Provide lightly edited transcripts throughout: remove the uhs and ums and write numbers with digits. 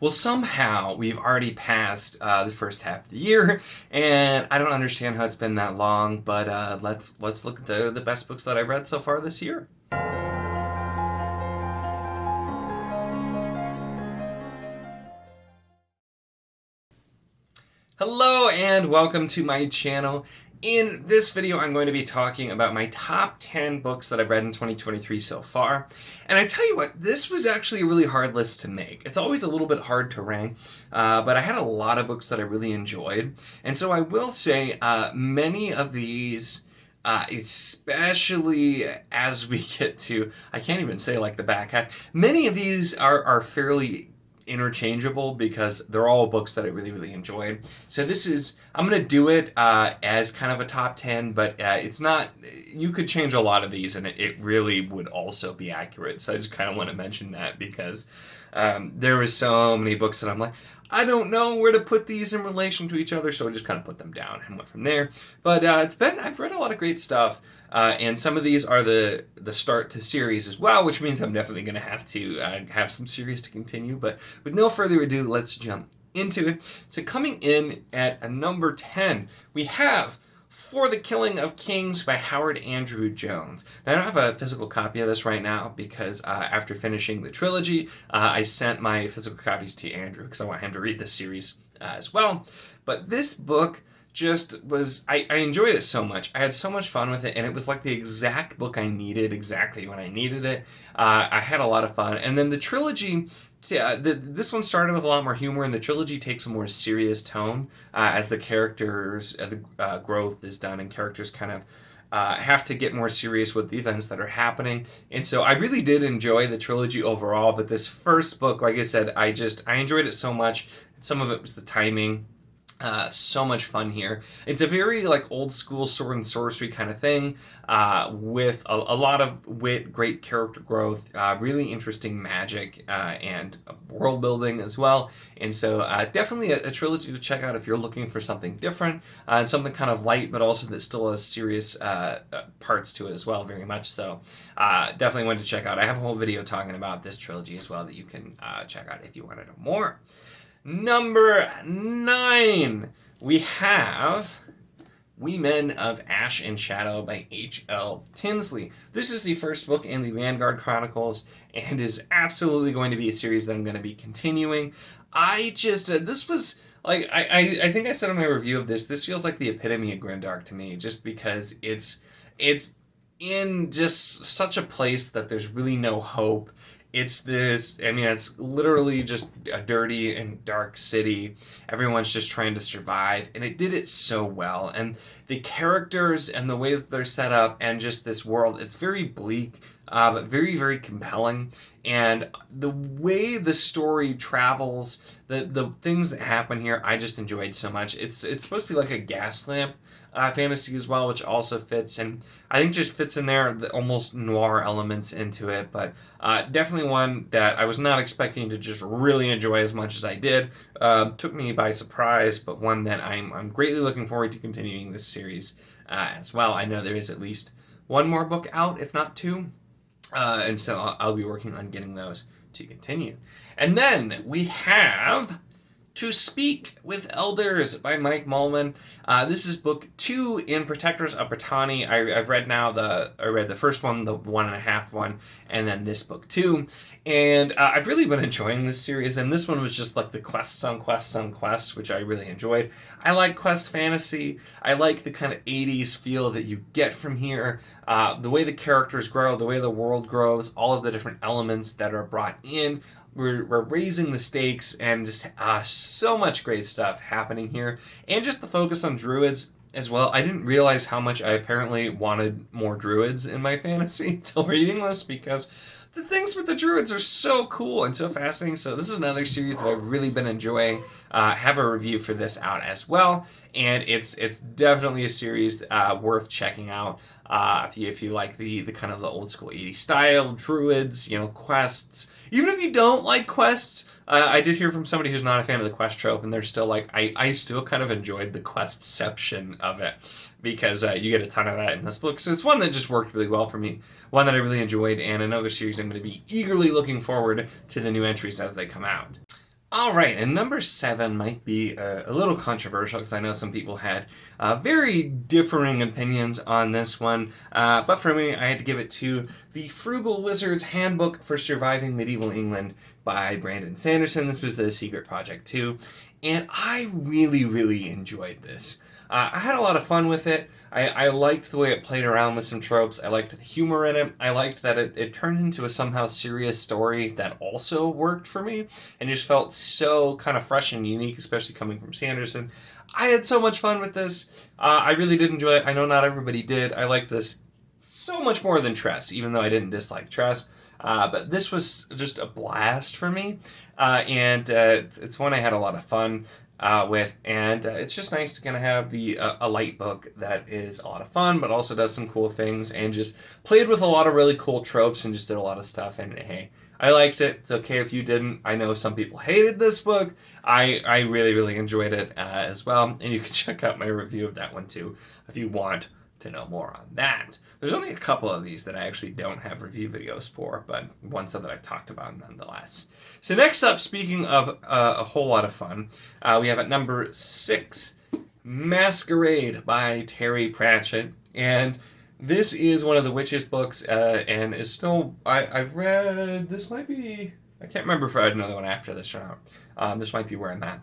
Well, somehow we've already passed the first half of the year, and I don't understand how it's been that long. But let's look at the best books that I've read so far this year. Hello and welcome to my channel. In this video, I'm going to be talking about my top 10 books that I've read in 2023 so far. And I tell you what, this was actually a really hard list to make. It's always a little bit hard to rank, but I had a lot of books that I really enjoyed. And so I will say many of these, especially as we get to, I can't even say like the back half, many of these are fairly interchangeable because they're all books that I really enjoyed. So this is, I'm going to do it as kind of a top 10, but it's not, you could change a lot of these and it really would also be accurate. So I just kind of want to mention that because there was so many books that I'm like, I don't know where to put these in relation to each other, so I just kind of put them down and went from there. But I've read a lot of great stuff. And some of these are the start to series as well, which means I'm definitely going to have to have some series to continue. But with no further ado, let's jump into it. So coming in at number 10, we have For the Killing of Kings by Howard Andrew Jones. Now, I don't have a physical copy of this right now because after finishing the trilogy, I sent my physical copies to Andrew because I want him to read this series as well. But this book just was, I enjoyed it so much. I had so much fun with it, and it was like the exact book I needed, exactly when I needed it. I had a lot of fun. And then the trilogy, this one started with a lot more humor, and the trilogy takes a more serious tone as the characters, the growth is done, and characters kind of have to get more serious with the events that are happening. And so I really did enjoy the trilogy overall, but this first book, like I said, I enjoyed it so much. Some of it was the timing. So much fun here. It's a very like old school sword and sorcery kind of thing with a lot of wit, great character growth, really interesting magic and world building as well. And so definitely a trilogy to check out if you're looking for something different and something kind of light, but also that still has serious parts to it as well, very much so. Definitely one to check out. I have a whole video talking about this trilogy as well that you can check out if you want to know more. Number 9, we have We Men of Ash and Shadow by H.L. Tinsley. This is the first book in the Vanguard Chronicles and is absolutely going to be a series that I'm going to be continuing. This was, like, I think I said in my review of this feels like the epitome of grimdark to me, just because it's in just such a place that there's really no hope. It's it's literally just a dirty and dark city. Everyone's just trying to survive, and it did it so well. And the characters and the way that they're set up and just this world, it's very bleak, but very compelling. And the way the story travels, the things that happen here, I just enjoyed so much. It's supposed to be like a gas lamp fantasy as well, which also fits, and I think just fits in there the almost noir elements into it, but definitely one that I was not expecting to just really enjoy as much as I did. Took me by surprise, but one that I'm greatly looking forward to continuing this series as well. I know there is at least one more book out, if not two, and so I'll be working on getting those to continue. And then we have To Speak with Elders by Mike Mullman. This is book 2 in Protectors of Brittany. I read the first one, the 1.5 one, and then this book 2. And I've really been enjoying this series, and this one was just like the quests on quests on quests, which I really enjoyed. I like quest fantasy. I like the kind of 80s feel that you get from here. The way the characters grow, the way the world grows, all of the different elements that are brought in. We're raising the stakes, and just so much great stuff happening here. And just the focus on druids as well. I didn't realize how much I apparently wanted more druids in my fantasy until reading this, because the things with the druids are so cool and so fascinating. So this is another series that I've really been enjoying. Have a review for this out as well, and it's definitely a series worth checking out if you like the kind of the old school 80s style, druids, quests. Even if you don't like quests, I did hear from somebody who's not a fan of the quest trope, and they're still like, I still kind of enjoyed the questception of it, because you get a ton of that in this book. So it's one that just worked really well for me, one that I really enjoyed, and another series I'm going to be eagerly looking forward to the new entries as they come out. All right, and number 7 might be a little controversial because I know some people had very differing opinions on this one. But for me, I had to give it to The Frugal Wizard's Handbook for Surviving Medieval England by Brandon Sanderson. This was the Secret Project 2, and I really, really enjoyed this. I had a lot of fun with it. I liked the way it played around with some tropes. I liked the humor in it. I liked that it turned into a somehow serious story that also worked for me and just felt so kind of fresh and unique, especially coming from Sanderson. I had so much fun with this. I really did enjoy it. I know not everybody did. I liked this so much more than Tress, even though I didn't dislike Tress. But this was just a blast for me. And it's one I had a lot of fun with, and it's just nice to kind of have a light book that is a lot of fun, but also does some cool things, and just played with a lot of really cool tropes, and just did a lot of stuff, and hey, I liked it. It's okay if you didn't. I know some people hated this book. I really, really enjoyed it as well, and you can check out my review of that one too, if you want to know more on that. There's only a couple of these that I actually don't have review videos for, but ones that I've talked about nonetheless. So next up, speaking of a whole lot of fun, we have at number 6, Masquerade by Terry Pratchett. And this is one of the Witches books, and is still, I read, this might be, I can't remember if I read another one after this or not. This might be where I'm at.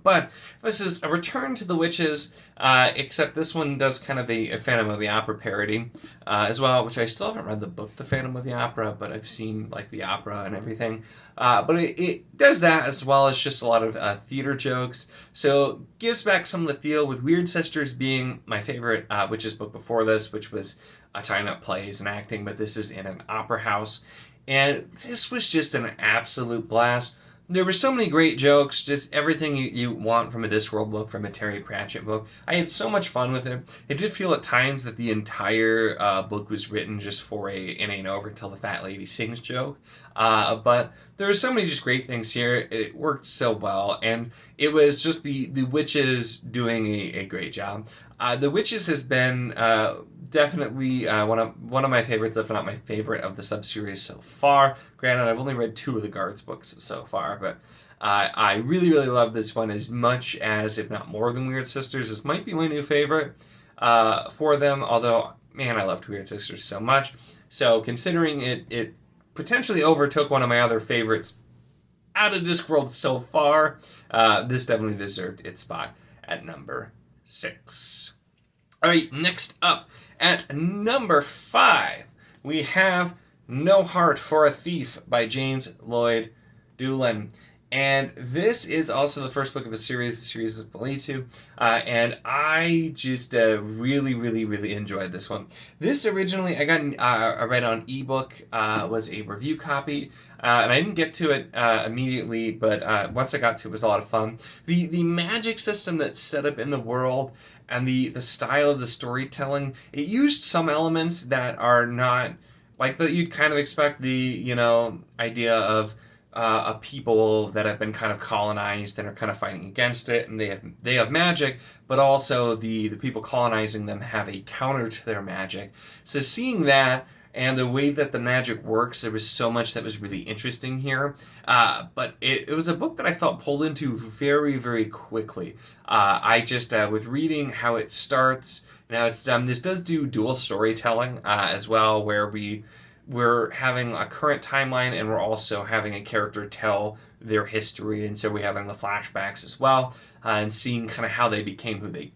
But this is a return to the Witches, except this one does kind of a Phantom of the Opera parody as well, which I still haven't read the book, The Phantom of the Opera, but I've seen like the opera and everything. But it does that as well as just a lot of theater jokes. So gives back some of the feel, with Weird Sisters being my favorite Witches book before this, which was a time at plays and acting, but this is in an opera house. And this was just an absolute blast. There were so many great jokes, just everything you want from a Discworld book, from a Terry Pratchett book. I had so much fun with it. It did feel at times that the entire book was written just for "It ain't over till the fat lady sings" joke. But there were so many just great things here. It worked so well, and it was just the Witches doing a great job. The Witches has been definitely one of my favorites, if not my favorite, of the subseries so far. Granted, I've only read 2 of the Guards books so far, but I really, really love this one as much as, if not more than, Weird Sisters. This might be my new favorite for them, although, man, I loved Weird Sisters so much. So considering it potentially overtook one of my other favorites out of Discworld so far, this definitely deserved its spot at number 6. All right, next up, at number 5, we have No Heart for a Thief by James Lloyd Doolin. And this is also the first book of a series. The series is Belay 2. And I just really, really, really enjoyed this one. This originally, I read on ebook, was a review copy. And I didn't get to it immediately, but once I got to it, it was a lot of fun. The magic system that's set up in the world and the style of the storytelling, it used some elements that are not, like, that you'd kind of expect, the, idea of a people that have been kind of colonized and are kind of fighting against it, and they have magic, but also the people colonizing them have a counter to their magic. So seeing that, and the way that the magic works, there was so much that was really interesting here. But it was a book that I felt pulled into very, very quickly. I just, with reading how it starts, now it's this does do dual storytelling as well, where we're having a current timeline, and we're also having a character tell their history, and so we're having the flashbacks as well, and seeing kind of how they became who they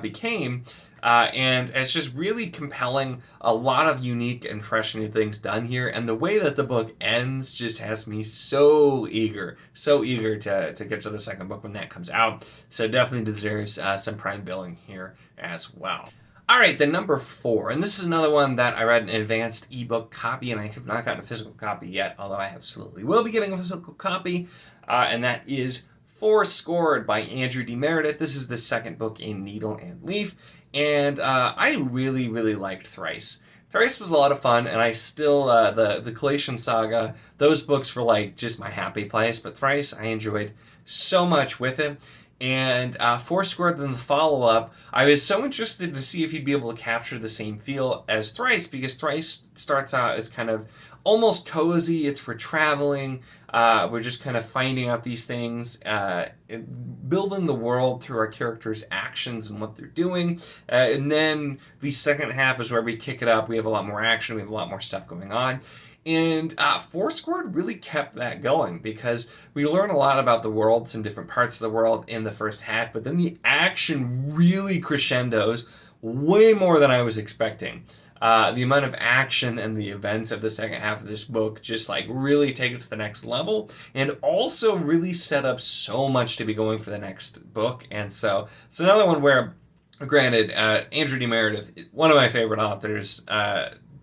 became. And it's just really compelling, a lot of unique and fresh new things done here, and the way that the book ends just has me so eager to get to the second book when that comes out. So it definitely deserves some prime billing here as well. All right, the number 4, and this is another one that I read an advanced ebook copy, and I have not gotten a physical copy yet, although I absolutely will be getting a physical copy, and that is Fourscored by Andrew D. Meredith. This is the second book in Needle and Leaf, and I really, really liked Thrice. Thrice was a lot of fun, and I still, the Collation Saga, those books were like just my happy place, but Thrice I enjoyed so much with it. And Foursquared, then the follow-up, I was so interested to see if he'd be able to capture the same feel as Thrice, because Thrice starts out as kind of almost cozy. It's we're traveling. We're just kind of finding out these things, building the world through our characters' actions and what they're doing. And then the second half is where we kick it up. We have a lot more action. We have a lot more stuff going on. And Foursquared really kept that going because we learn a lot about the worlds and different parts of the world in the first half, but then the action really crescendos way more than I was expecting. The amount of action and the events of the second half of this book just like really take it to the next level and also really set up so much to be going for the next book. And so it's another one where, granted, Andrew D. Meredith, one of my favorite authors,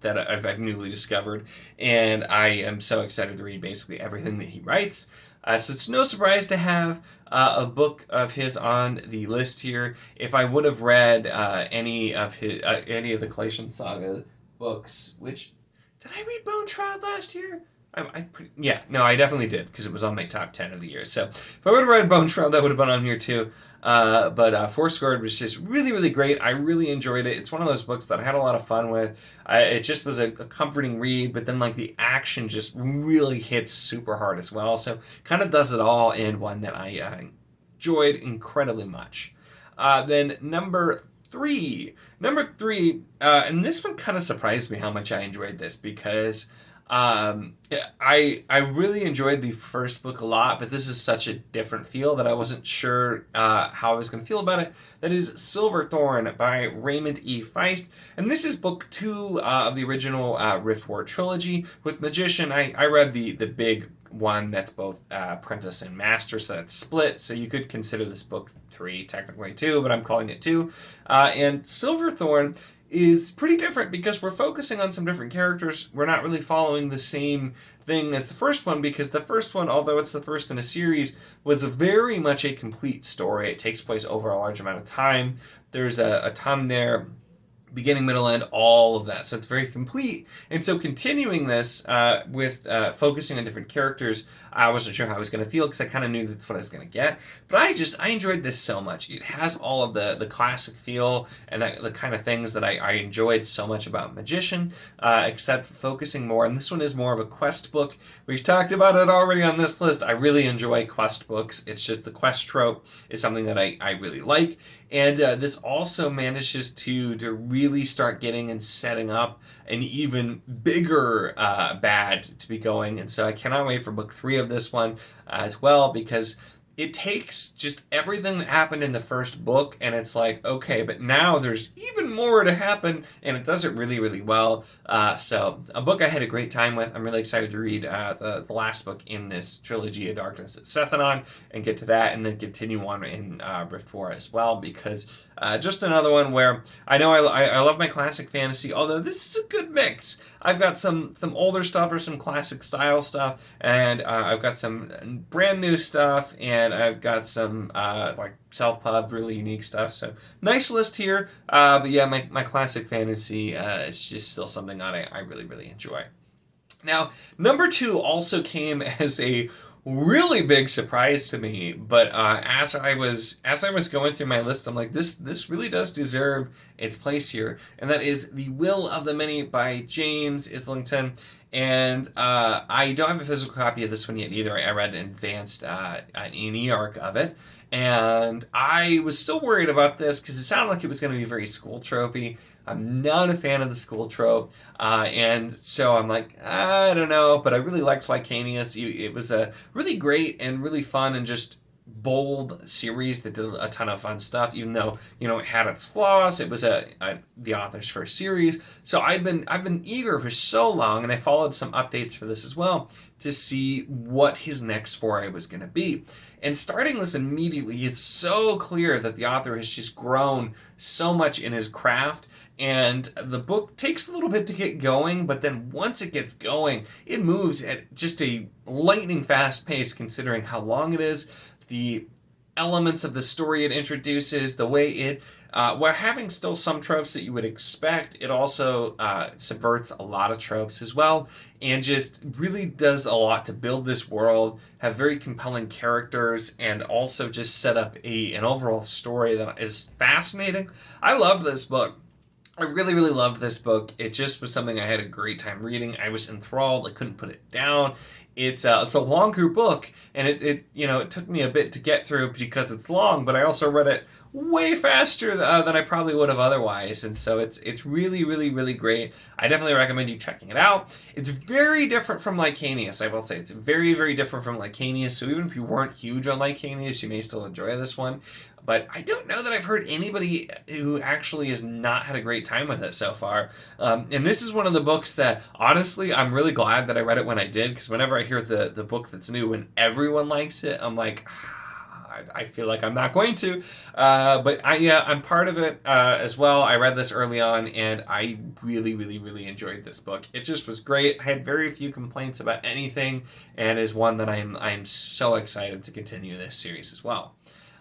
that I've newly discovered, and I am so excited to read basically everything that he writes. So it's no surprise to have a book of his on the list here. If I would have read any of the Collation Saga books, which did I read Bone Shroud last year? I definitely did because it was on my top 10 of the year. So if I would have read Bone Shroud, that would have been on here too. But Foursquared was just really, really great. I really enjoyed it. It's one of those books that I had a lot of fun with. It just was a comforting read, but then like the action just really hits super hard as well. So kind of does it all in one that I enjoyed incredibly much. Then number three, and this one kind of surprised me how much I enjoyed this because I really enjoyed the first book a lot, but this is such a different feel that I wasn't sure how I was going to feel about it. That is Silverthorn by Raymond E. Feist, and this is book 2 of the original Rift War trilogy. With Magician, I read the big one that's both Apprentice and Master, so that's split, so you could consider this book 3 technically too, but I'm calling it 2. And Silverthorn is pretty different because we're focusing on some different characters. We're not really following the same thing as the first one because the first one, although it's the first in a series, was very much a complete story. It takes place over a large amount of time. There's a ton there, beginning, middle, end, all of that. So it's very complete. And so continuing this with focusing on different characters, I wasn't sure how I was going to feel because I kind of knew that's what I was going to get. But I enjoyed this so much. It has all of the classic feel and the kind of things that I enjoyed so much about Magician, except focusing more. And this one is more of a quest book. We've talked about it already on this list. I really enjoy quest books. It's just the quest trope is something that I really like. And this also manages to really start getting and setting up an even bigger bad to be going. And so I cannot wait for book 3 of this one as well, because it takes just everything that happened in the first book and it's like, okay, but now there's even more to happen, and it does it really, really well. So a book I had a great time with. I'm really excited to read the last book in this trilogy of Darkness at Sethanon and get to that and then continue on in Rift War as well, because just another one where I know I love my classic fantasy, although this is a good mix. I've got some older stuff or some classic style stuff, and I've got some brand new stuff, and I've got some like self-pub, really unique stuff. So nice list here. But yeah, my classic fantasy is just still something that I really, really enjoy. Now, number 2 also came as a really big surprise to me, but as I was going through my list, I'm like, this really does deserve its place here, and that is The Will of the Many by James Islington. And I don't have a physical copy of this one yet either. I read an advanced an e-arc of it, and I was still worried about this because it sounded like it was going to be very school tropey. I'm not a fan of the school trope, and so I'm like, I don't know, but I really liked Lycanius. It was a really great and really fun and just bold series that did a ton of fun stuff, even though, it had its flaws. It was the author's first series. So I've been eager for so long, and I followed some updates for this as well to see what his next foray was going to be. And starting this immediately, it's so clear that the author has just grown so much in his craft. And the book takes a little bit to get going, but then once it gets going, it moves at just a lightning fast pace considering how long it is, the elements of the story it introduces, the way it, while having still some tropes that you would expect, it also subverts a lot of tropes as well, and just really does a lot to build this world, have very compelling characters, and also just set up an overall story that is fascinating. I love this book. I really, really loved this book. It just was something I had a great time reading. I was enthralled. I couldn't put it down. It's a longer book, and it took me a bit to get through because it's long. But I also read it way faster than I probably would have otherwise, and so it's really, really, really great. I definitely recommend you checking it out. It's very different from Licanius, I will say. It's very, very different from Licanius. So even if you weren't huge on Licanius, you may still enjoy this one. But I don't know that I've heard anybody who actually has not had a great time with it so far. And this is one of the books that, honestly, I'm really glad that I read it when I did, because whenever I hear the book that's new and everyone likes it, I'm like, I feel like I'm not going to. But I'm part of it as well. I read this early on, and I really, really, really enjoyed this book. It just was great. I had very few complaints about anything, and is one that I'm so excited to continue this series as well.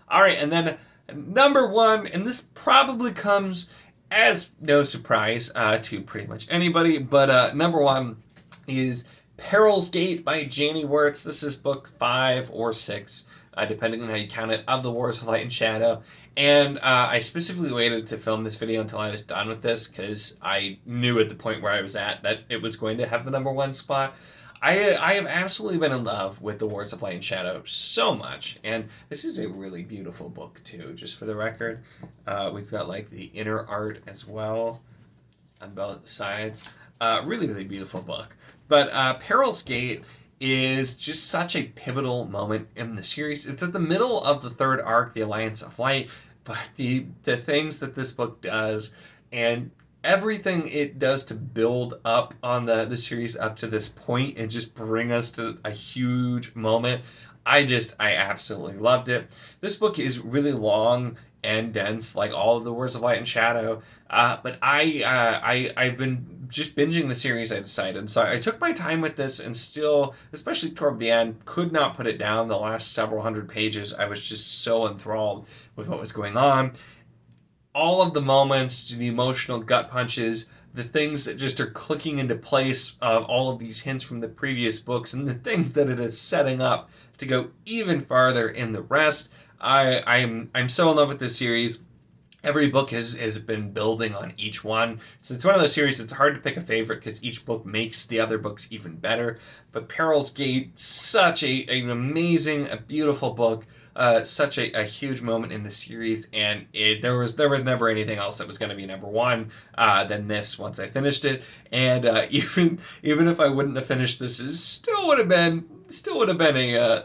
All right, and then number one, and this probably comes as no surprise to pretty much anybody, but number one is Peril's Gate by Janie Wirtz. This is book 5 or 6, depending on how you count it, of the Wars of Light and Shadow. And I specifically waited to film this video until I was done with this, because I knew at the point where I was at that it was going to have the number 1 spot. I have absolutely been in love with the Wars of Light and Shadow so much, and this is a really beautiful book too, just for the record. We've got the inner art as well on both sides. Really, really beautiful book. But Peril's Gate is just such a pivotal moment in the series. It's at the middle of the 3rd arc, the Alliance of Light, but the things that this book does, and everything it does to build up on the series up to this point and just bring us to a huge moment. I absolutely loved it. This book is really long and dense, like all of the Wars of Light and Shadow. But I've been just binging the series, I decided. So I took my time with this, and still, especially toward the end, could not put it down. The last several hundred pages, I was just so enthralled with what was going on. All of the moments, the emotional gut punches, the things that just are clicking into place of all of these hints from the previous books, and the things that it is setting up to go even farther in the rest. I'm so in love with this series. Every book has been building on each one. So it's one of those series that's hard to pick a favorite because each book makes the other books even better. But Peril's Gate, such an amazing, a beautiful book. Such a huge moment in the series, and there was never anything else that was going to be number 1 than this once I finished it. And even if I wouldn't have finished this, it still would have been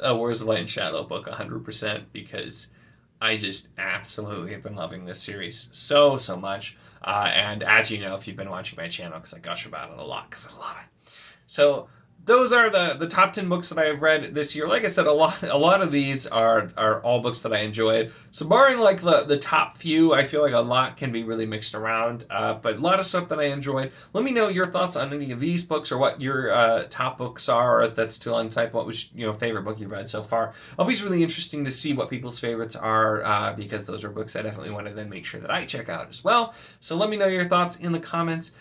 a Wars of Light and Shadow book 100%, because I just absolutely have been loving this series so much. And as you know, if you've been watching my channel, because I gush about it a lot, because I love it. So those are the top 10 books that I have read this year. Like I said, a lot of these are all books that I enjoyed. So barring the top few, I feel like a lot can be really mixed around. But a lot of stuff that I enjoyed. Let me know your thoughts on any of these books, or what your top books are, or if that's too long to type, what was favorite book you've read so far. Always really interesting to see what people's favorites are, because those are books I definitely want to then make sure that I check out as well. So let me know your thoughts in the comments.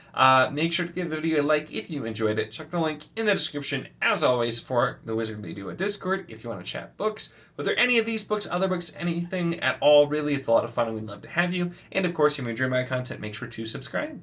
Make sure to give the video a like if you enjoyed it. Check the link in the description, as always, for the Wizardly Duo Discord if you want to chat books. Whether any of these books, other books, anything at all, really, it's a lot of fun and we'd love to have you. And of course, if you enjoy my content, make sure to subscribe.